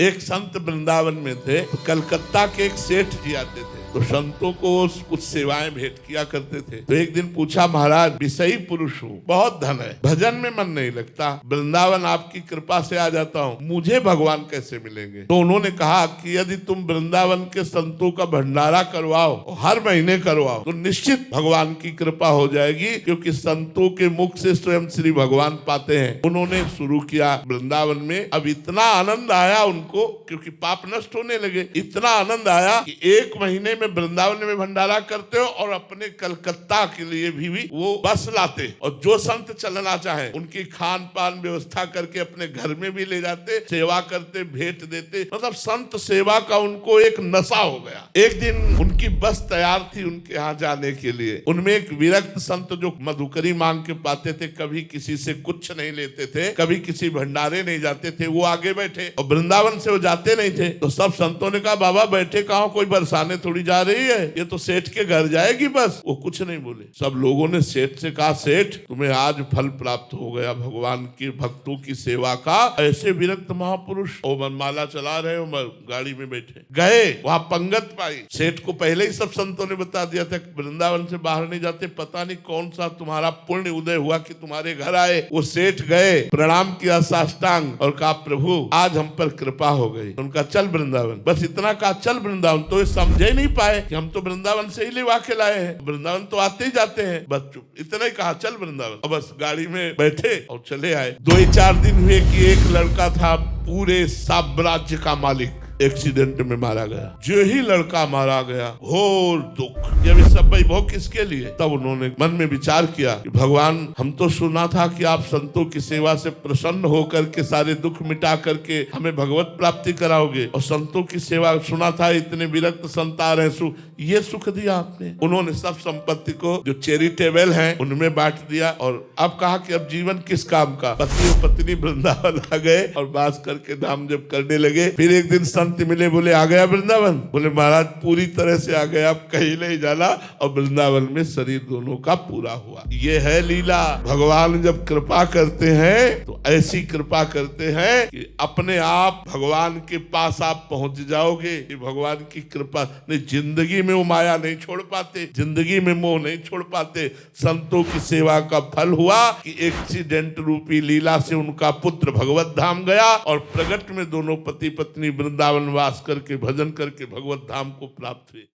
एक संत वृंदावन में थे, तो कलकत्ता के एक सेठ जी आते थे, तो संतों को कुछ सेवाएं भेंट किया करते थे। तो एक दिन पूछा, महाराज विषयी पुरुष हूँ, बहुत धन है, भजन में मन नहीं लगता, वृंदावन आपकी कृपा से आ जाता हूँ, मुझे भगवान कैसे मिलेंगे? तो उन्होंने कहा कि यदि तुम वृंदावन के संतों का भंडारा करवाओ, हर महीने करवाओ, तो निश्चित भगवान की कृपा हो जाएगी, क्योंकि संतों के मुख से स्वयं श्री भगवान पाते हैं। उन्होंने शुरू किया वृंदावन में। अब इतना आनंद आया उनको, क्योंकि पाप नष्ट होने लगे, इतना आनंद आया कि एक महीने में वृंदावन में भंडारा करते हो और अपने कलकत्ता के लिए भी वो बस लाते, और जो संत चलना चाहे उनकी खान पान व्यवस्था करके अपने घर में भी ले जाते, सेवा करते, भेंट देते। मतलब संत सेवा का उनको एक नशा हो गया। एक दिन उनकी बस तैयार थी उनके यहाँ जाने के लिए। उनमें एक विरक्त संत जो मधुकरी मांग के पाते थे, कभी किसी से कुछ नहीं लेते थे, कभी किसी भंडारे नहीं जाते थे, वो आगे बैठे, और वृंदावन से वो जाते नहीं थे। तो सब संतों ने कहा, बाबा बैठे कहाँ, कोई बरसाने थोड़ी जा रही है, ये तो सेठ के घर जाएगी बस। वो कुछ नहीं बोले। सब लोगों ने सेठ से कहा, सेठ तुम्हें आज फल प्राप्त हो गया भगवान के भक्तों की सेवा का। ऐसे विरक्त महापुरुष वो मनमाला चला रहे हो, गाड़ी में बैठे गए, वहां पंगत पाई। सेठ को पहले ही सब संतों ने बता दिया था, वृंदावन से बाहर नहीं जाते, पता नहीं कौन सा तुम्हारा पुण्य उदय हुआ कि तुम्हारे घर आए। वो सेठ गए, प्रणाम किया साष्टांग, और कहा, प्रभु आज हम पर कृपा हो गई। उनका चल वृंदावन, बस इतना कहा, चल वृंदावन। तो ये समझे नहीं पाए कि हम तो वृंदावन से ही लेवा के लाए हैं, वृंदावन तो आते ही जाते हैं, बस चुप, इतना ही कहा, चल वृंदावन। और बस गाड़ी में बैठे और चले आए। 2-4 दिन हुए कि एक लड़का था पूरे साम्राज्य का मालिक, एक्सीडेंट में मारा गया। जो ही लड़का मारा गया, घोर दुख। जब ये सब वैभव किसके लिए? तब उन्होंने मन में विचार किया कि भगवान, हम तो सुना था कि आप संतों की सेवा से प्रसन्न होकर के सारे दुख मिटा करके हमें भगवत प्राप्ति कराओगे, और संतों की सेवा सुना था इतने विरक्त संत आ रहे, ये सुख दिया आपने। उन्होंने सब संपत्ति को जो चैरिटेबल है उनमें बांट दिया, और अब कहा कि अब जीवन किस काम का। पति और पत्नी वृंदावन आ गए और बास करके नाम जप करने लगे। फिर एक दिन संत मिले, बोले आ गया वृंदावन? बोले महाराज पूरी तरह से आ गया, आप कहीं नहीं जाना। और वृंदावन में शरीर दोनों का पूरा हुआ। ये है लीला। भगवान जब कृपा करते हैं तो ऐसी कृपा करते हैं कि अपने आप भगवान के पास आप पहुंच जाओगे। कि भगवान की कृपा नहीं, जिंदगी में वो माया नहीं छोड़ पाते, जिंदगी में मोह नहीं छोड़ पाते। संतों की सेवा का फल हुआ कि एक्सीडेंट रूपी लीला से उनका पुत्र भगवत धाम गया, और प्रगट में दोनों पति पत्नी वृंदावन वास करके भजन करके भगवत धाम को प्राप्त हुए।